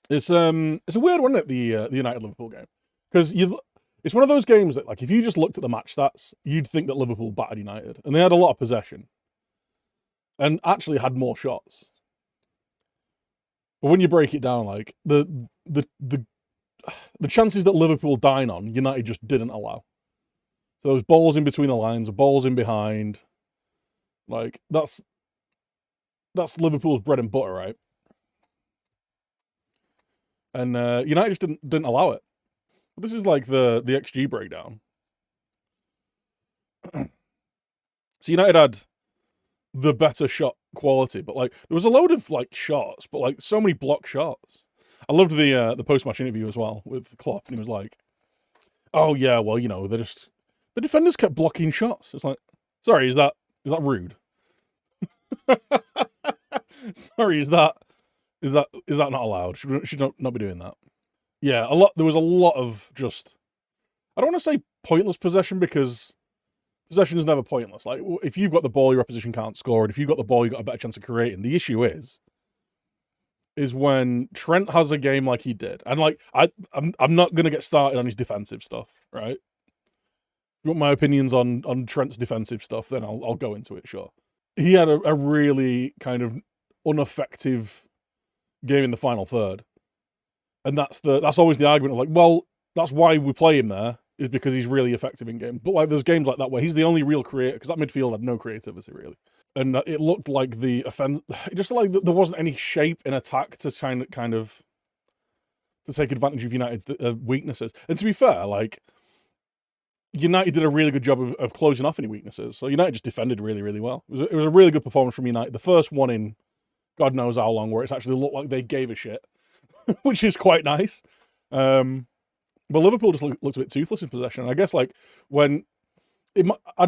It's a weird one, isn't it, the United Liverpool game, because it's one of those games that, like, if you just looked at the match stats, you'd think that Liverpool battered United, and they had a lot of possession, and actually had more shots. But when you break it down, like the chances that Liverpool dine on, United just didn't allow. So those balls in between the lines, balls in behind, like that's Liverpool's bread and butter, right? And United just didn't allow it. But this is like the XG breakdown. So United had the better shot quality, but like there was a load of like shots, but like so many block shots. I loved the post-match interview as well with Klopp, and he was like, "Oh yeah, well, you know, the defenders kept blocking shots." It's like, sorry, is that rude? Sorry, is that not allowed? Should not be doing that. Yeah, there was a lot of just, I don't want to say pointless possession, because possession is never pointless. Like, if you've got the ball, your opposition can't score, and if you've got the ball, you've got a better chance of creating. The issue is when Trent has a game like he did, and like I'm not gonna get started on his defensive stuff, right? If you want my opinions on Trent's defensive stuff, then I'll go into it, sure. He had a really kind of ineffective game in the final third. And that's always the argument of like, well, that's why we play him there, is because he's really effective in game. But like, there's games like that where he's the only real creator, because that midfield had no creativity really, and it looked like the offense, just like there wasn't any shape in attack to kind of to take advantage of United's weaknesses. And to be fair, like United did a really good job of closing off any weaknesses. So United just defended really, really well. It was a really good performance from United. The first one in God knows how long, where it's actually looked like they gave a shit, which is quite nice. But Liverpool just looked a bit toothless in possession. I guess like I'd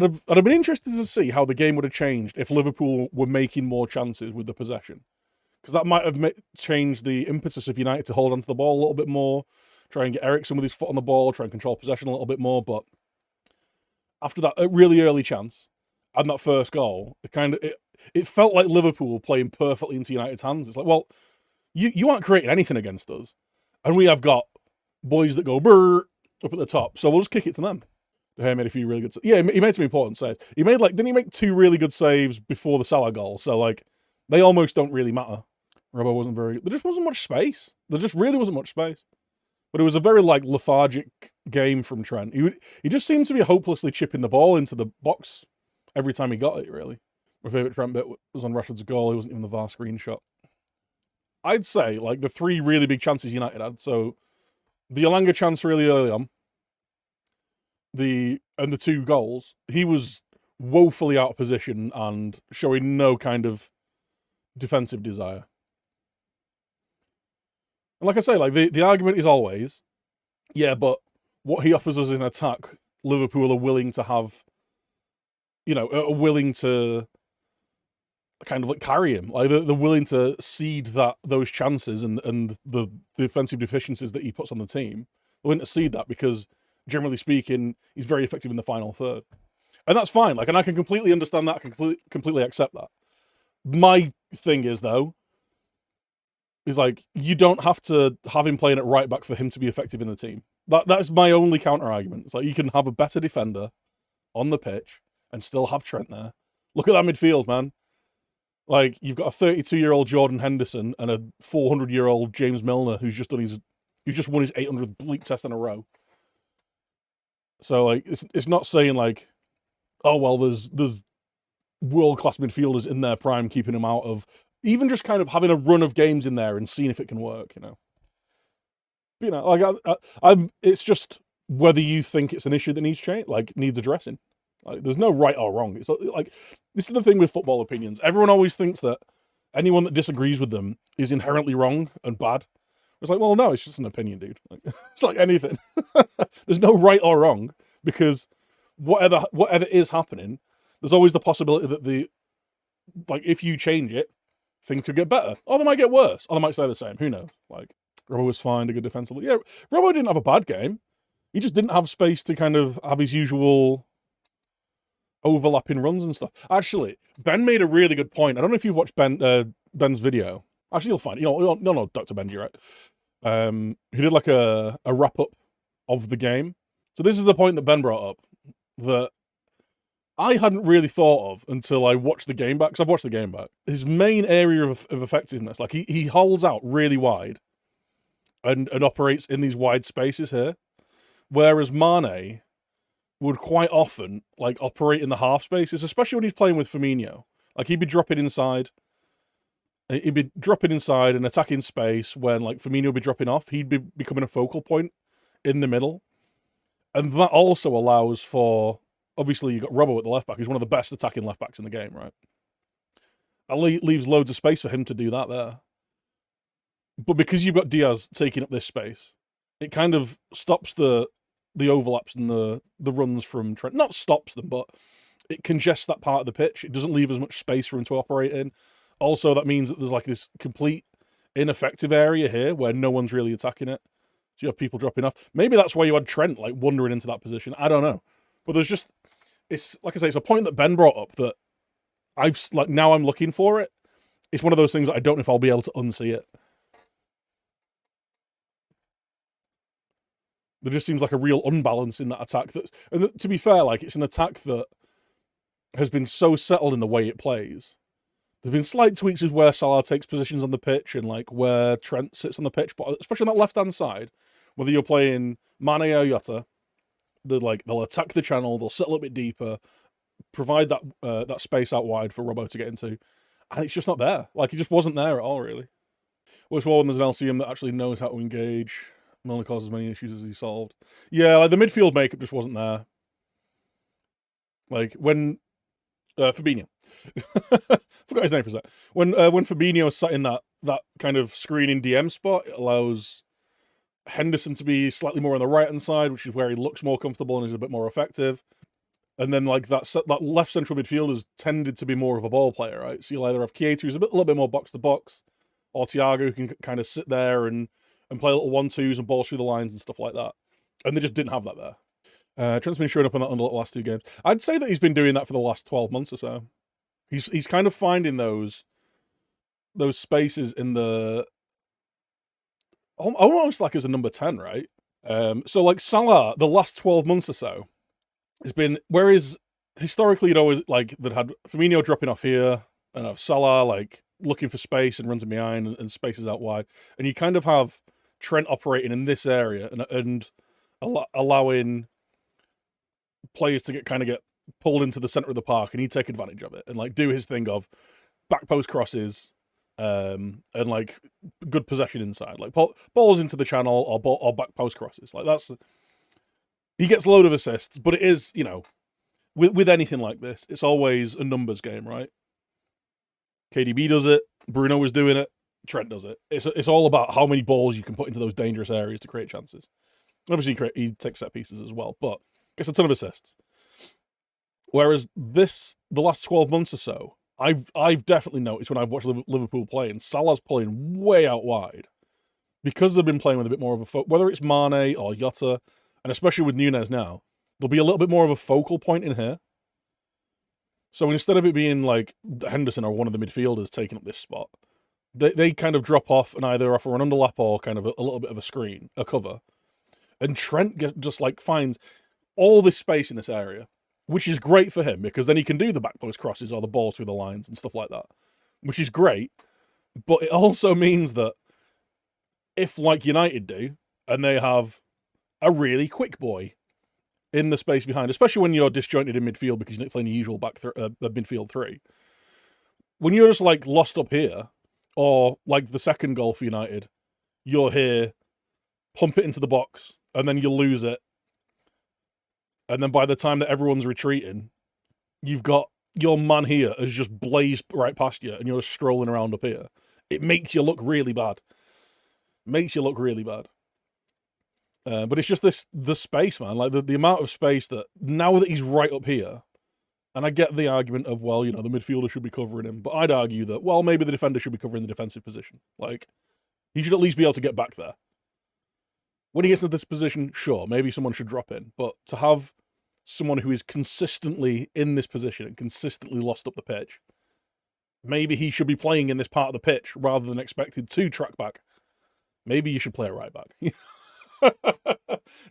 have been interested to see how the game would have changed if Liverpool were making more chances with the possession, because that might have changed the impetus of United to hold onto the ball a little bit more, try and get Eriksen with his foot on the ball, try and control possession a little bit more. But after that really early chance and that first goal, it felt like Liverpool playing perfectly into United's hands. It's like, well, you aren't creating anything against us, and we have got boys that go brrr up at the top, so we'll just kick it to them. He made a few really good saves. Yeah, he made some important saves. Didn't he make 2 really good saves before the Salah goal? So like, they almost don't really matter. There just wasn't much space. There just really wasn't much space. But it was a very like lethargic game from Trent. He just seemed to be hopelessly chipping the ball into the box every time he got it, really. My favourite Trent bit was on Rashford's goal. He wasn't even the VAR screenshot. I'd say like the 3 really big chances United had. So the Elanga chance really early on, the 2 goals, he was woefully out of position and showing no kind of defensive desire. And like I say, like the argument is always, yeah, but what he offers us in attack, Liverpool are willing to have, are willing to kind of like carry him. Like they're willing to cede those chances and the defensive deficiencies that he puts on the team. They're willing to cede that because, generally speaking, he's very effective in the final third. And that's fine. Like, and I can completely understand that. I can completely accept that. My thing is, though, is like, you don't have to have him playing at right back for him to be effective in the team. That is my only counter argument. It's like, you can have a better defender on the pitch and still have Trent there. Look at that midfield, man. Like, you've got a 32-year-old Jordan Henderson and a 400-year-old James Milner who's just won his 800th bleep test in a row. So like, it's not saying like, oh well, there's world-class midfielders in their prime keeping him out of, even just kind of having a run of games in there and seeing if it can work, But, like it's just whether you think it's an issue that needs addressing. Like, there's no right or wrong. It's like, this is the thing with football opinions. Everyone always thinks that anyone that disagrees with them is inherently wrong and bad. It's like, well, no, it's just an opinion, dude. Like, it's like anything. There's no right or wrong, because whatever is happening, there's always the possibility that if you change it, things could get better, or they might get worse, or they might stay the same. Who knows? Like, Robbo was fine, a good defensively. Yeah, Robbo didn't have a bad game. He just didn't have space to kind of have his usual overlapping runs and stuff. Actually, Ben made a really good point. I don't know if you've watched Ben's video. Actually, you'll find it. You'll know Dr. Benji, right? He did like a wrap up of the game. So this is the point that Ben brought up that I hadn't really thought of until I watched the game back, because I've watched the game back. His main area of effectiveness, like he holds out really wide and operates in these wide spaces here, whereas Mane would quite often like operate in the half spaces, especially when he's playing with Firmino. Like he'd be dropping inside and attacking space when like Firmino would be dropping off. He'd be becoming a focal point in the middle. And that also allows for, obviously you've got Robbo at the left back, who's one of the best attacking left backs in the game, right? That leaves loads of space for him to do that there. But because you've got Diaz taking up this space, it kind of stops the overlaps and the runs from Trent. Not stops them, but it congests that part of the pitch. It doesn't leave as much space for him to operate in. Also, that means that there's like this complete ineffective area here where no one's really attacking it. So you have people dropping off. Maybe that's why you had Trent like wandering into that position. I don't know. But there's just, it's like I say, it's a point that Ben brought up that I've like, now I'm looking for it. It's one of those things that I don't know if I'll be able to unsee it. There just seems like a real unbalance in that attack. And to be fair, like it's an attack that has been so settled in the way it plays. There's been slight tweaks with where Salah takes positions on the pitch and like where Trent sits on the pitch, but especially on that left-hand side, whether you're playing Mane or Utd, they'll attack the channel, they'll sit a little bit deeper, provide that space out wide for Robbo to get into, and it's just not there. Like it just wasn't there at all, really. Works well when there's an LCM that actually knows how to engage and only causes as many issues as he solved. Yeah, like the midfield makeup just wasn't there. Like when Fabinho. Forgot his name for a sec. When Fabinho sat in that kind of screening DM spot, it allows Henderson to be slightly more on the right hand side, which is where he looks more comfortable and is a bit more effective. And then like that left central midfield has tended to be more of a ball player, right? So you'll either have Keita, who's a little bit more box to box, or Thiago, who can kind of sit there and play little 1-2s and balls through the lines and stuff like that. And they just didn't have that there. Trent's been showing up on that under the last 2 games. I'd say that he's been doing that for the last 12 months or so. He's kind of finding those spaces in the almost like as a number 10, right? So like Salah, the last 12 months or so, has been, whereas historically you'd always like that had Firmino dropping off here and have Salah like looking for space and runs in behind and spaces out wide, and you kind of have Trent operating in this area and allowing players to get pulled into the center of the park, and he'd take advantage of it and like do his thing of back post crosses and like good possession inside, like balls into the channel or back post crosses. Like that's, he gets a load of assists, but it is, you know, with anything like this, it's always a numbers game, right? KDB does it, Bruno was doing it, Trent does it. It's all about how many balls you can put into those dangerous areas to create chances. Obviously, he takes set pieces as well, but gets a ton of assists. Whereas the last 12 months or so, I've definitely noticed when I've watched Liverpool play, and Salah's playing way out wide because they've been playing with a bit more of a whether it's Mane or Jota, and especially with Núñez now, there'll be a little bit more of a focal point in here. So instead of it being like Henderson or one of the midfielders taking up this spot, they kind of drop off and either offer an underlap or kind of a little bit of a cover. And Trent just like finds all this space in this area, which is great for him because then he can do the back post crosses or the balls through the lines and stuff like that, which is great. But it also means that if like United do, and they have a really quick boy in the space behind, especially when you're disjointed in midfield because you're not playing the usual midfield 3. When you're just like lost up here, or like the second goal for United, you're here, pump it into the box, and then you lose it. And then by the time that everyone's retreating, you've got your man here has just blazed right past you, and you're just strolling around up here. It makes you look really bad. But it's just the space, man. Like the amount of space that now that he's right up here, and I get the argument of, well, you know, the midfielder should be covering him, but I'd argue that, well, maybe the defender should be covering the defensive position. Like, he should at least be able to get back there. When he gets into this position, sure, maybe someone should drop in, but to have someone who is consistently in this position and consistently lost up the pitch, maybe he should be playing in this part of the pitch rather than expected to track back. maybe you should play a right back.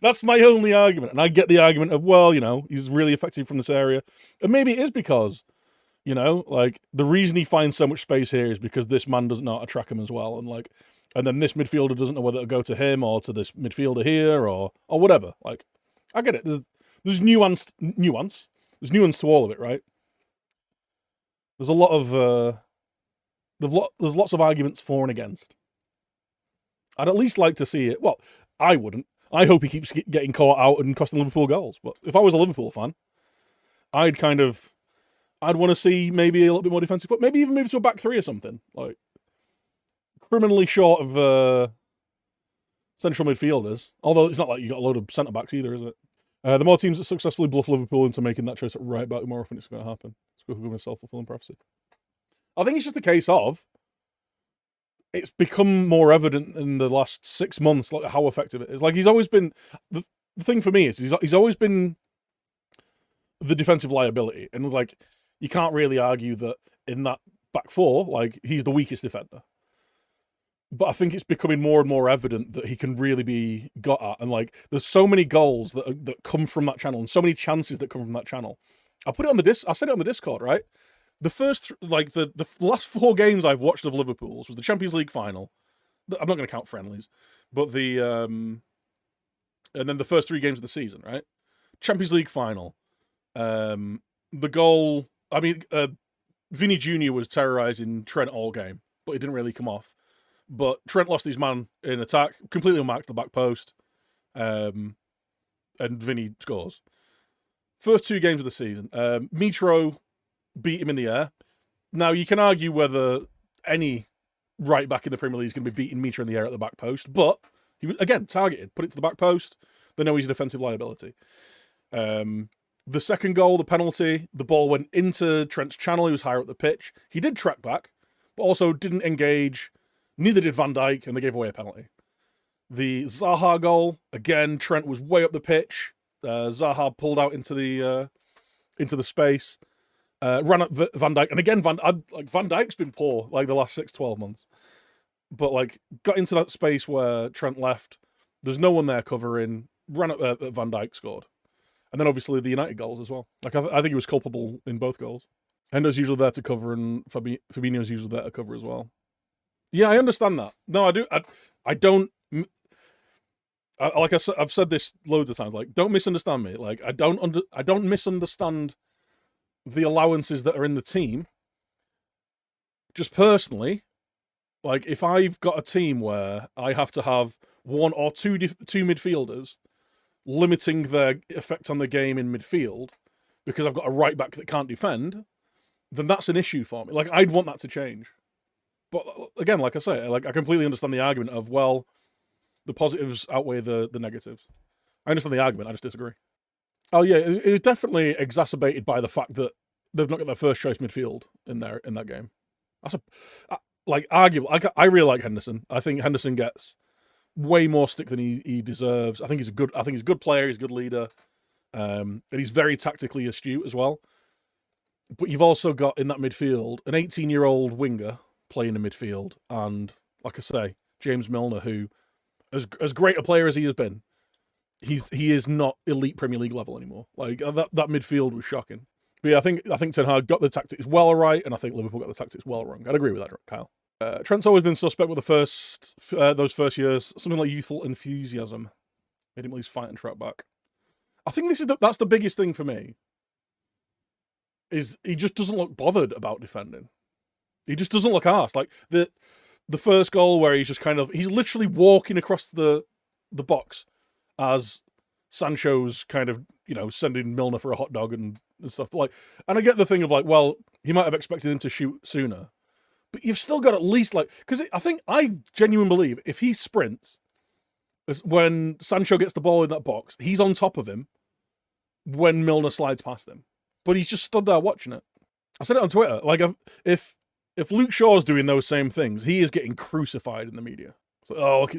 That's my only argument. And I get the argument of, well, he's really effective from this area. And maybe it is because, like, the reason he finds so much space here is because this man doesn't know how to track him as well. And then this midfielder doesn't know whether to go to him or to this midfielder here or whatever. Like, I get it. There's nuance. There's nuance to all of it, right? There's a lot of there's lots of arguments for and against. I'd at least like to see it. Well, I wouldn't. I hope he keeps getting caught out and costing Liverpool goals. But if I was a Liverpool fan, I'd want to see maybe a little bit more defensive, but maybe even move to a back three or something. Like, criminally short of central midfielders. Although it's not like you got a load of centre backs either, is it? The more teams that successfully bluff Liverpool into making that choice at right back, the more often it's going to happen. It's going to be a self-fulfilling prophecy. I think it's just a case of it's become more evident in the last 6 months, like, how effective it is. Like, he's always been the thing for me is he's always been the defensive liability, and like, you can't really argue that in that back four, like, he's the weakest defender. But I think it's becoming more and more evident that he can really be got at, and like, there's so many goals that come from that channel, and so many chances that come from that channel. I said it on the Discord, right? The first, the last 4 games I've watched of Liverpool's was the Champions League final. I'm not going to count friendlies, but and then the first 3 games of the season, right? Champions League final. The goal, Vinny Jr. was terrorising Trent all game, but it didn't really come off. But Trent lost his man in attack, completely unmarked the back post, and Vinny scores. First 2 games of the season. Mitro beat him in the air. Now, you can argue whether any right back in the Premier League is going to be beating Mitro in the air at the back post, but he was, again, targeted, put it to the back post. They know he's a defensive liability. The second goal, the penalty, the ball went into Trent's channel. He was higher up the pitch. He did track back, but also didn't engage. Neither did Van Dijk, and they gave away a penalty. The Zaha goal, again, Trent was way up the pitch. Zaha pulled out into the space. Ran at Van Dijk, and again, Van Dijk's been poor like the last 6-12 months, but like, got into that space where Trent left. There's no one there covering. Ran at Van Dijk, scored, and then obviously the United goals as well. Like, I think he was culpable in both goals. Hendo's usually there to cover, and Fabinho's usually there to cover as well. Yeah, I understand that. No, I do. I don't. Like I've said this loads of times. Like, don't misunderstand me. Like, I don't misunderstand the allowances that are in the team. Just personally, like, if I've got a team where I have to have 1 or 2 midfielders limiting their effect on the game in midfield because I've got a right back that can't defend, then that's an issue for me. Like, I'd want that to change. But again, like I say, like, I completely understand the argument of, well, the positives outweigh the negatives. I understand the argument, I just disagree. Oh yeah, it's definitely exacerbated by the fact that they've not got their first choice midfield in that game. That's arguable. I really like Henderson. I think Henderson gets way more stick than he deserves. I think he's a good player. He's a good leader, and he's very tactically astute as well. But you've also got in that midfield an 18-year-old winger playing in midfield, and like I say, James Milner, who, as great a player as he has been, he is not elite Premier League level anymore. Like, that midfield was shocking. But yeah, I think Ten Hag got the tactics well right, and I think Liverpool got the tactics well wrong. I'd agree with that, Kyle. Trent's always been suspect with those first years. Something like youthful enthusiasm made him at least fight and track back. I think that's the biggest thing for me. Is he just doesn't look bothered about defending. He just doesn't look arsed. Like, the first goal where he's literally walking across the box as Sancho's kind of, sending Milner for a hot dog and stuff. Like, and I get the thing of, like, well, he might have expected him to shoot sooner, but you've still got at least, like, because I genuinely believe if he sprints, when Sancho gets the ball in that box, he's on top of him when Milner slides past him. But he's just stood there watching it. I said it on Twitter. Like, if Luke Shaw's doing those same things, he is getting crucified in the media. It's like, oh, look,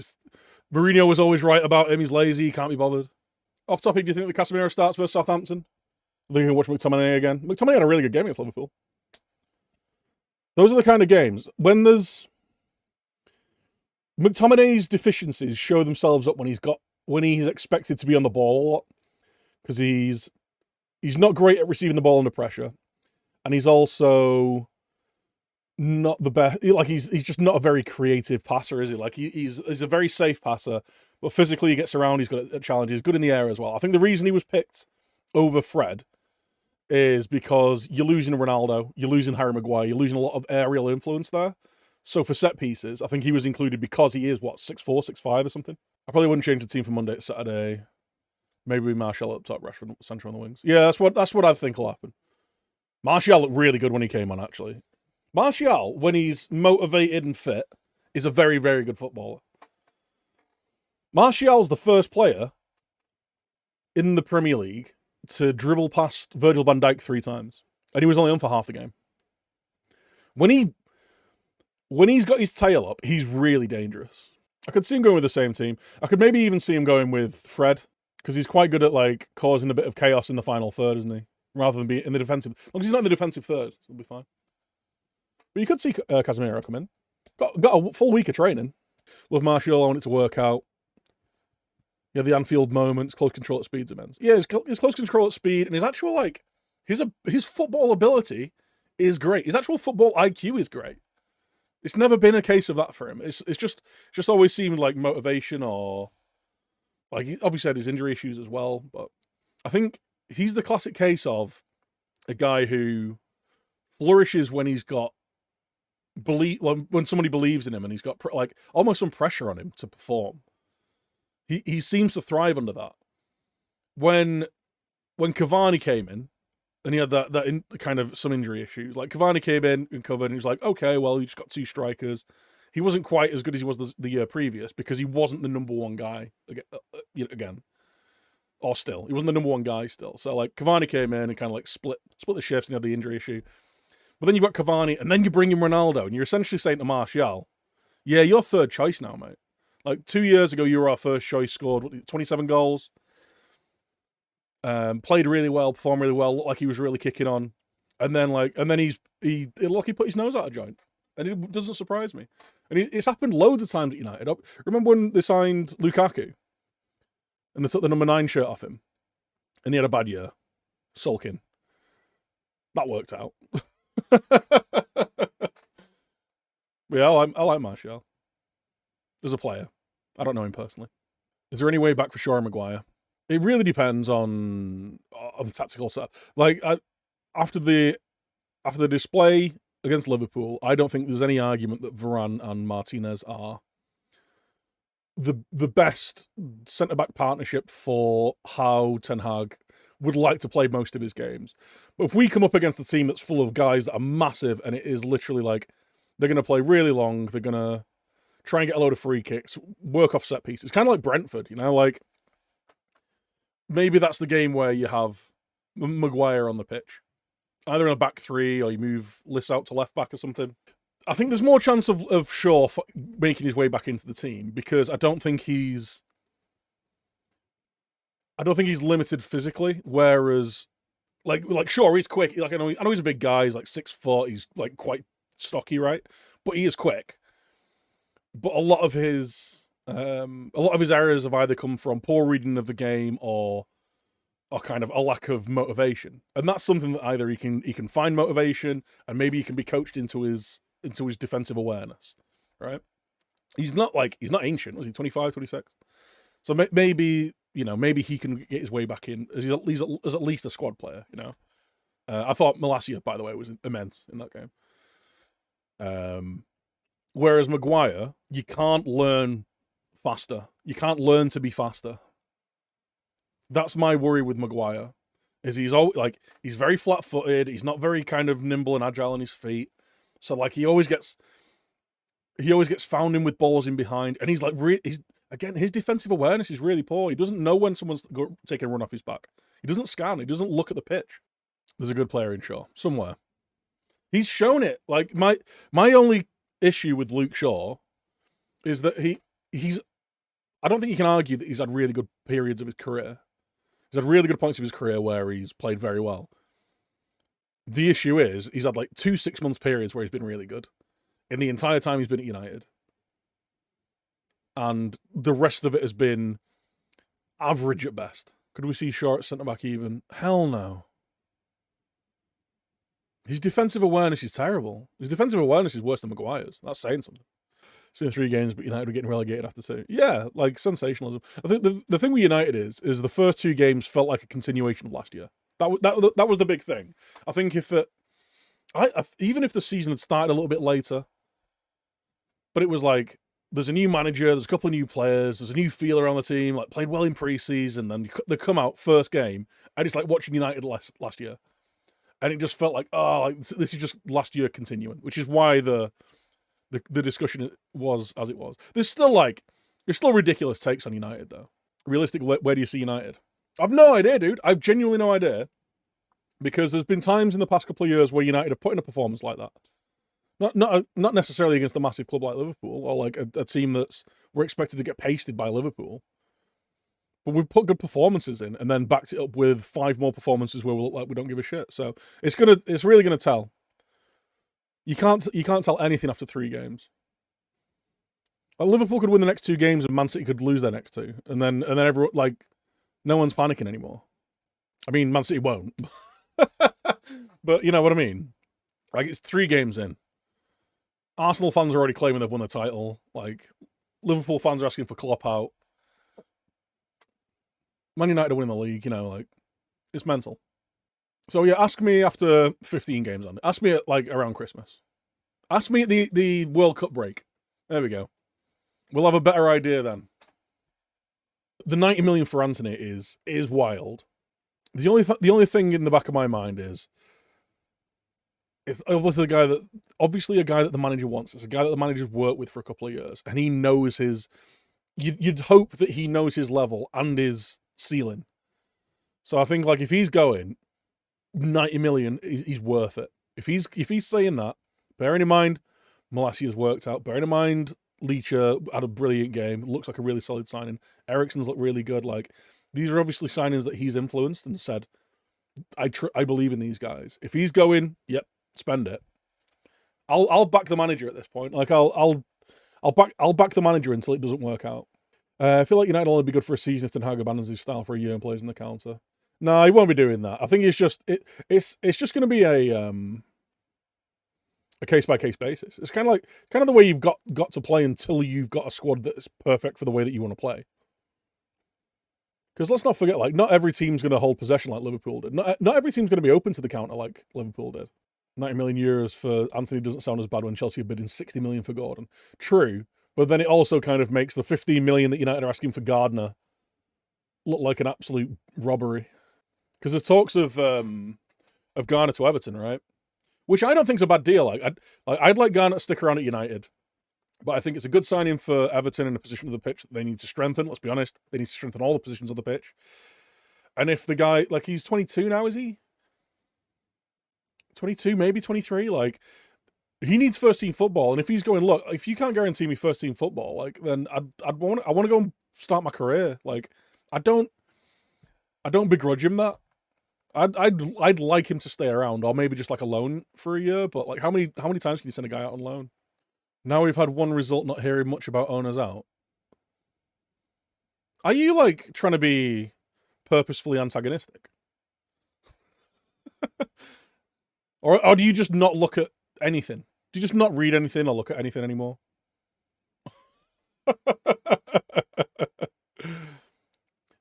Mourinho was always right about him. He's lazy. He can't be bothered. Off topic, do you think the Casemiro starts versus Southampton? I think you can watch McTominay again. McTominay had a really good game against Liverpool. Those are the kind of games when there's McTominay's deficiencies show themselves up when he's expected to be on the ball a lot, because he's not great at receiving the ball under pressure, and he's also not the best. Like he's just not a very creative passer, is he? Like he's a very safe passer, but physically he gets around. He's good at challenges, good in the air as well. I think the reason he was picked over Fred is because you're losing Ronaldo, you're losing Harry Maguire, you're losing a lot of aerial influence there. So for set pieces, I think he was included because he is, 6'4", 6'5", or something. I probably wouldn't change the team from Monday to Saturday. Maybe Martial up top, Rashford centre on the wings. Yeah, that's what I think will happen. Martial looked really good when he came on, actually. Martial, when he's motivated and fit, is a very, very good footballer. Martial's the first player in the Premier League to dribble past Virgil van Dijk 3 times. And he was only on for half the game. When he's got his tail up, he's really dangerous. I could see him going with the same team. I could maybe even see him going with Fred, because he's quite good at like causing a bit of chaos in the final third, isn't he? Rather than be in the defensive. As long as he's not in the defensive third, it'll be fine. But you could see Casemiro come in. Got a full week of training. Love Martial, I want it to work out. Yeah, the Anfield moments, close control at speed's immense. Yeah, his close control at speed, and his actual, like, his football ability is great. His actual football IQ is great. It's never been a case of that for him. It's just always seemed like motivation, or like he obviously had his injury issues as well. But I think he's the classic case of a guy who flourishes when he's got when somebody believes in him and he's got like almost some pressure on him to perform. He seems to thrive under that. When Cavani came in, and he had that kind of some injury issues. Like Cavani came in and covered, and he was like, okay, well, he just got 2 strikers. He wasn't quite as good as he was the year previous because he wasn't the number one guy again, or still. He wasn't the number one guy still. So like Cavani came in and kind of like split the shifts, and he had the injury issue. But then you've got Cavani, and then you bring in Ronaldo, and you're essentially saying to Martial, yeah, you're third choice now, mate. Like 2 years ago, you were our first choice, scored 27 goals. Played really well, performed really well, looked like he was really kicking on, and then he put his nose out of joint, and it doesn't surprise me. And it's happened loads of times at United. Remember when they signed Lukaku, and they took the number 9 shirt off him, and he had a bad year, sulking. That worked out. Yeah, I like Martial as a player. I don't know him personally. Is there any way back for Shaw and Maguire? It really depends on the tactical stuff. Like after the display against Liverpool, I don't think there's any argument that Varane and Martinez are the best centre-back partnership for how Ten Hag would like to play most of his games. But if we come up against a team that's full of guys that are massive, and it is literally like they're going to play really long, they're going to try and get a load of free kicks, work off set pieces, kind of like Brentford, like maybe that's the game where you have Maguire on the pitch, either in a back 3 or you move Liss out to left back or something. I think there's more chance of Shaw making his way back into the team because I don't think he's limited physically. Whereas, like Shaw, he's quick. Like I know he's a big guy. He's like 6 foot. He's like quite stocky, right? But he is quick. But a lot of his errors have either come from poor reading of the game or kind of a lack of motivation. And that's something that either he can find motivation and maybe he can be coached into his defensive awareness, right? He's not ancient. Was he 25, 26? So maybe he can get his way back in as at least a squad player, I thought Malacia, by the way, was immense in that game. Whereas Maguire, you can't learn faster. You can't learn to be faster. That's my worry with Maguire. Is he's very flat-footed. He's not very kind of nimble and agile on his feet. So like he always gets found in with balls in behind, and his defensive awareness is really poor. He doesn't know when someone's taking a run off his back. He doesn't scan. He doesn't look at the pitch. There's a good player in Shaw somewhere. He's shown it. Like my only issue with Luke Shaw is that he's. I don't think you can argue that he's had really good periods of his career. He's had really good points of his career where he's played very well. The issue is he's had like 2 6-month periods where he's been really good in the entire time he's been at United. and the rest of it has been average at best. Could we see Shaw at centre-back even? Hell no. His defensive awareness is terrible. His defensive awareness is worse than Maguire's. That's saying something. It's been 3 games, but United are getting relegated after 2. Yeah, like, sensationalism. I think the thing with United is the first 2 games felt like a continuation of last year. That was the big thing. I think even if the season had started a little bit later, but it was like, there's a new manager, there's a couple of new players, there's a new feel around the team, like, played well in pre-season, then they come out first game, and it's like watching United last year. And it just felt like, this is just last year continuing, which is why the discussion was as it was. There's still ridiculous takes on United, though. Realistically, where do you see United? I've no idea, dude. I've genuinely no idea. Because there's been times in the past couple of years where United have put in a performance like that. Not necessarily against a massive club like Liverpool, or like a team we're expected to get pasted by Liverpool. But we've put good performances in, and then backed it up with 5 more performances where we look like we don't give a shit. So it's really gonna tell. You can't tell anything after 3 games. Like, Liverpool could win the next 2 games, and Man City could lose their next 2, and then everyone, like, no one's panicking anymore. I mean, Man City won't, but you know what I mean. Like, it's 3 games in. Arsenal fans are already claiming they've won the title. Like, Liverpool fans are asking for Klopp out. Man United are winning the league, like, it's mental. So yeah, ask me after 15 games on it. Ask me at, like, around Christmas. Ask me at the World Cup break. There we go. We'll have a better idea then. The 90 million for Antony is wild. The only thing in the back of my mind is it's obviously a guy that the manager wants. It's a guy that the manager's worked with for a couple of years, and he knows his. You'd hope that he knows his level and his ceiling. So I think, like, if he's going 90 million, he's worth it. If he's saying that, bearing in mind Malasia's worked out, bearing in mind Leacher had a brilliant game, looks like a really solid signing. Eriksen's looked really good. Like, these are obviously signings that he's influenced and said, I believe in these guys. If he's going, yep, spend it. I'll back the manager at this point. Like, I'll back the manager until it doesn't work out. I feel like United will only be good for a season if Ten Hag abandons his style for a year and plays in the counter. No, he won't be doing that. I think it's just just going to be a case-by-case basis. It's kind of the way you've got to play until you've got a squad that's perfect for the way that you want to play. Because let's not forget, like, not every team's going to hold possession like Liverpool did. Not every team's going to be open to the counter like Liverpool did. 90 million euros for Antony doesn't sound as bad when Chelsea are bidding 60 million for Gordon. True, but then it also kind of makes the 15 million that United are asking for Gardner look like an absolute robbery. Because there's talks of Garner to Everton, right? Which I don't think is a bad deal. I'd like Garner to stick around at United, but I think it's a good signing for Everton in a position of the pitch that they need to strengthen. Let's be honest, they need to strengthen all the positions of the pitch. And if the guy, like, he's 22 now, is he? 22, maybe 23. Like, he needs first team football, and if he's going, look, if you can't guarantee me first team football, like, then I want to go and start my career. Like, I don't begrudge him that. I'd like him to stay around, or maybe just like a loan for a year. But, like, how many times can you send a guy out on loan? Now we've had one result, not hearing much about owners out. Are you, like, trying to be purposefully antagonistic? Or do you just not look at anything? Do you just not read anything or look at anything anymore?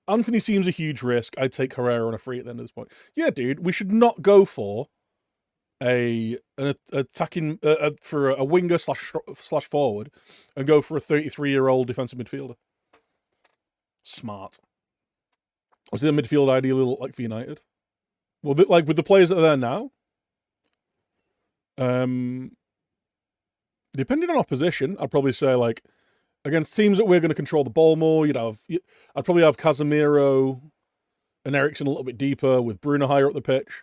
Antony seems a huge risk. I'd take Herrera on a free at the end of this point. Yeah, dude, we should not go for an attacking for a winger slash forward and go for a 33-year-old defensive midfielder. Smart. What's the midfield ideally look like for United? Well, like, with the players that are there now, depending on opposition, I'd probably say, like, against teams that we're going to control the ball more, I'd probably have Casemiro and Eriksen a little bit deeper with Bruno higher up the pitch.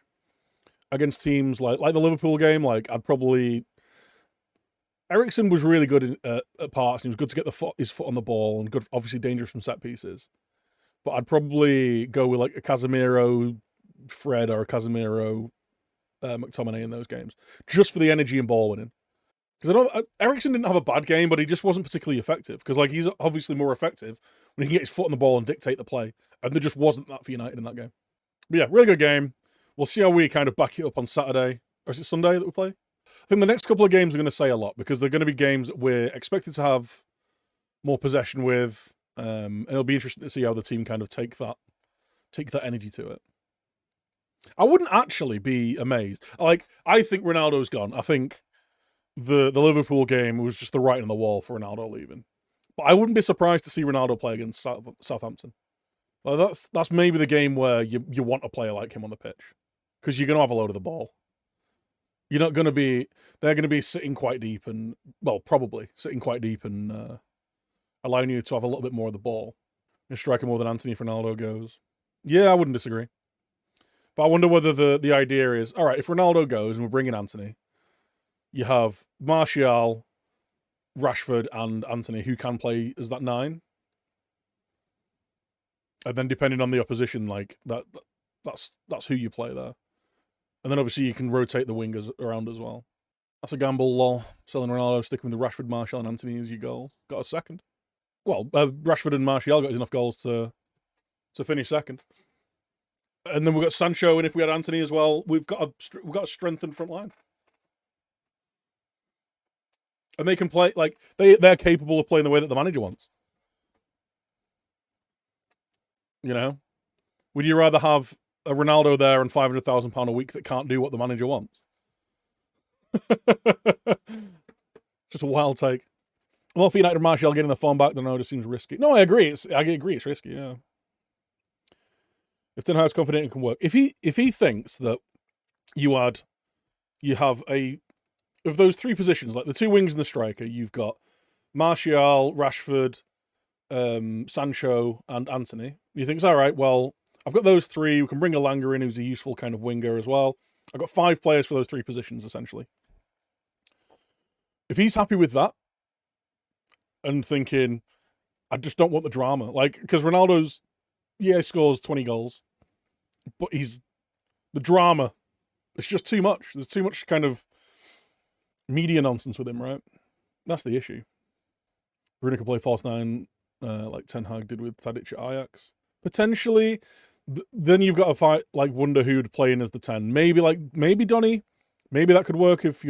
Against teams like the Liverpool game, like, I'd probably... Eriksen was really good at parts, and he was good to get his foot on the ball, and good, obviously dangerous from set pieces. But I'd probably go with, like, a Casemiro Fred or a Casemiro McTominay in those games, just for the energy and ball winning. Because Eriksen didn't have a bad game, but he just wasn't particularly effective. Because like he's obviously more effective when he can get his foot on the ball and dictate the play, and there just wasn't that for United in that game. But yeah, really good game. We'll see how we kind of back it up on Saturday, or is it Sunday that we play? I think the next couple of games are going to say a lot because they're going to be games that we're expected to have more possession with, and it'll be interesting to see how the team kind of take that energy to it. I wouldn't actually be amazed. Like, I think Ronaldo's gone. I think the Liverpool game was just the writing on the wall for Ronaldo leaving. But I wouldn't be surprised to see Ronaldo play against Southampton. Like that's maybe the game where you want a player like him on the pitch because you're going to have a load of the ball. You're not going to be. They're going to be sitting quite deep and probably sitting quite deep and allowing you to have a little bit more of the ball. And striking more than Anthony if Ronaldo goes. Yeah, I wouldn't disagree. But I wonder whether the idea is, all right, if Ronaldo goes and we're bringing Anthony, you have Martial, Rashford, and Anthony who can play as that 9. And then depending on the opposition, like that's who you play there. And then obviously you can rotate the wingers around as well. That's a gamble, lol. Selling Ronaldo, sticking with the Rashford, Martial, and Anthony as your goals. Got a second. Well, Rashford and Martial got enough goals to finish second. And then we've got Sancho, and if we had Anthony as well, we've got a strengthened front line. And they can play, like, they're capable of playing the way that the manager wants. You know? Would you rather have a Ronaldo there and £500,000 a week that can't do what the manager wants? Just a wild take. Well, for United, Martial getting the form back, then it seems risky. No, I agree. I agree. It's risky. Yeah. If Ten Hag's confident it can work, if he thinks that you have of those 3 positions, like the 2 wings and the striker, you've got Martial, Rashford, Sancho, and Anthony. He thinks, all right, well, I've got those 3. We can bring Elanga in, who's a useful kind of winger as well. I've got 5 players for those 3 positions, essentially. If he's happy with that, and thinking, I just don't want the drama. Like, because Ronaldo's, he scores 20 goals, but the drama, it's just too much. There's too much kind of media nonsense with him, right? That's the issue. Bruno can play false 9, like Ten Hag did with Tadic at Ajax. Potentially, then you've got to fight, like, wonder who'd play in as the 10. Maybe Donny. Maybe that could work if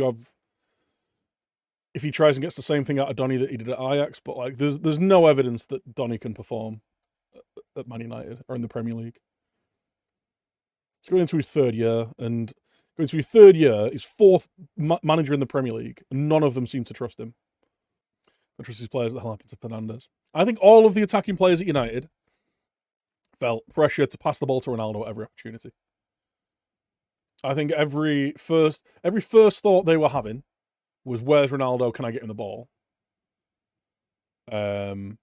he tries and gets the same thing out of Donny that he did at Ajax, but like there's no evidence that Donny can perform at Man United or in the Premier League. He's going into his 3rd year, and going into his 3rd year, his 4th manager in the Premier League, and none of them seem to trust him. Don't trust his players. What the hell happened to Fernandes? I think all of the attacking players at United felt pressure to pass the ball to Ronaldo at every opportunity. I think every first thought they were having was, where's Ronaldo? Can I get him the ball? And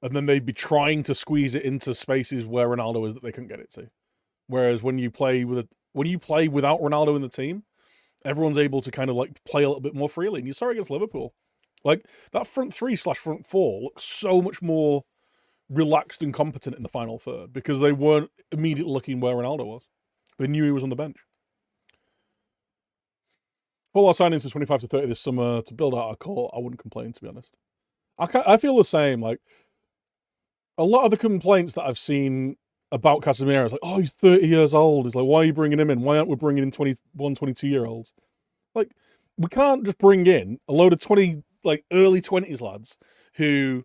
then they'd be trying to squeeze it into spaces where Ronaldo is that they couldn't get it to. Whereas when you play without Ronaldo in the team, everyone's able to kind of like play a little bit more freely. And you saw it against Liverpool. Like that front 3/front 4 looks so much more relaxed and competent in the final third because they weren't immediately looking where Ronaldo was. They knew he was on the bench. Full our signings to 25 to 30 this summer to build out our core. I wouldn't complain, to be honest. I feel the same. Like a lot of the complaints that I've seen about Casemiro is like, oh, he's 30 years old. It's like, why are you bringing him in? Why aren't we bringing in 21, 22-year-olds? Like, we can't just bring in a load of early 20s lads who,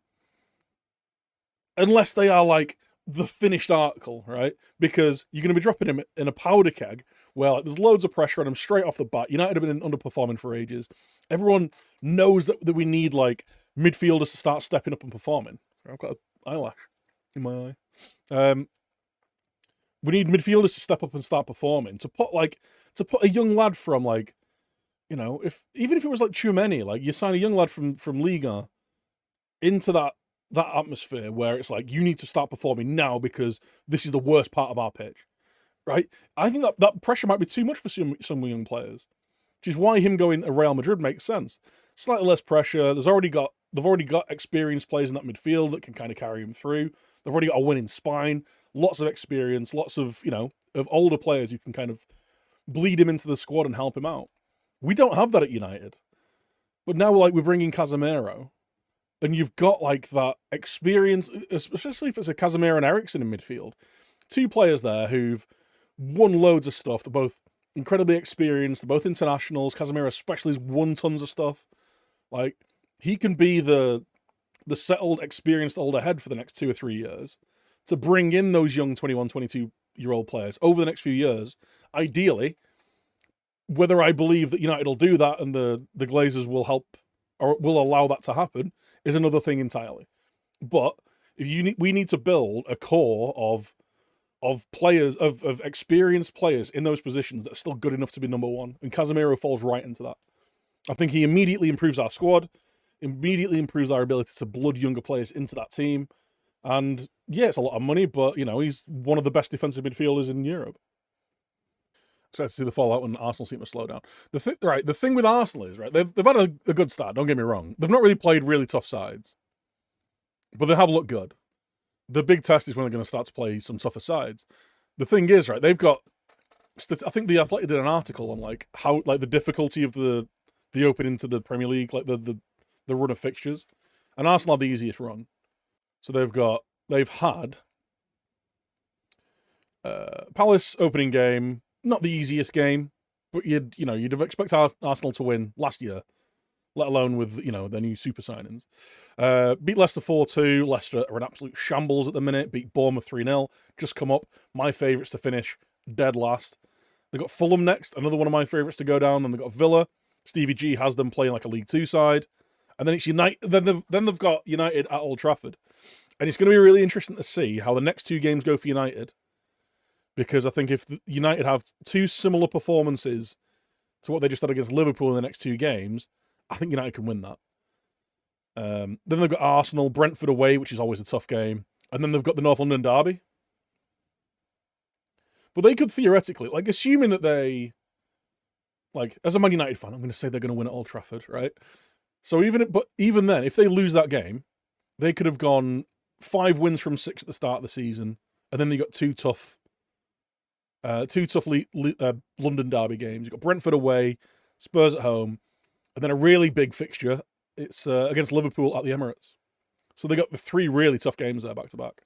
unless they are like the finished article, right? Because you're going to be dropping him in a powder keg where like, there's loads of pressure on him straight off the bat. United have been underperforming for ages. Everyone knows that we need like midfielders to start stepping up and performing. I've got an eyelash in my eye. We need midfielders to step up and start performing. To put a young lad from like, you know, even if it was like Tchouameni, like you sign a young lad from Liga into that atmosphere where it's like you need to start performing now because this is the worst part of our pitch, right? I think that pressure might be too much for some young players, which is why him going to Real Madrid makes sense. Slightly less pressure. They've already got experienced players in that midfield that can kind of carry him through. They've already got a winning spine, lots of experience, lots of of older players who can kind of bleed him into the squad and help him out. We don't have that at United. But now, like, we're bringing Casemiro, and you've got, like, that experience, especially if it's a Casemiro and Eriksen in midfield. Two players there who've won loads of stuff. They're both incredibly experienced. They're both internationals. Casemiro especially has won tons of stuff. Like, he can be the settled, experienced older head for the next 2 or 3 years to bring in those young 21, 22-year-old players over the next few years. Ideally, whether I believe that United will do that and the Glazers will help or will allow that to happen is another thing entirely. But if we need to build a core of players, of experienced players in those positions that are still good enough to be number one, and Casemiro falls right into that. I think he immediately improves our squad, immediately improves our ability to blood younger players into that team. And yeah, it's a lot of money, but he's one of the best defensive midfielders in Europe. Excited to see the fallout when Arsenal seem to slow down. The thing with Arsenal is, right, they've had a good start, don't get me wrong. They've not really played really tough sides, but they have looked good. The big test is when they're going to start to play some tougher sides. The thing is, right, they've got, I think The Athletic did an article on like how, like, the difficulty of the opening to the Premier League, like the run of fixtures, and Arsenal have the easiest run. So they've had Palace opening game, not the easiest game, but you'd have expected Arsenal to win last year, let alone with their new super signings. Beat Leicester 4-2. Leicester are an absolute shambles at the minute. Beat Bournemouth 3-0. Just come up. My favourites to finish dead last. They got Fulham next, another one of my favourites to go down. Then they got Villa. Stevie G has them playing like a League Two side, and then it's United. Then they've got United at Old Trafford, and it's going to be really interesting to see how the next two games go for United. Because I think if United have two similar performances to what they just had against Liverpool in the next two games, I think United can win that. Then they've got Arsenal, Brentford away, which is always a tough game. And then they've got the North London derby. But they could theoretically, like, assuming that they, like, as a Man United fan, I'm going to say they're going to win at Old Trafford, right? So even then, if they lose that game, they could have gone 5 wins from 6 at the start of the season. And then they got two tough London derby games. You've got Brentford away, Spurs at home, and then a really big fixture. It's against Liverpool at the Emirates. So they got the 3 really tough games there back to back.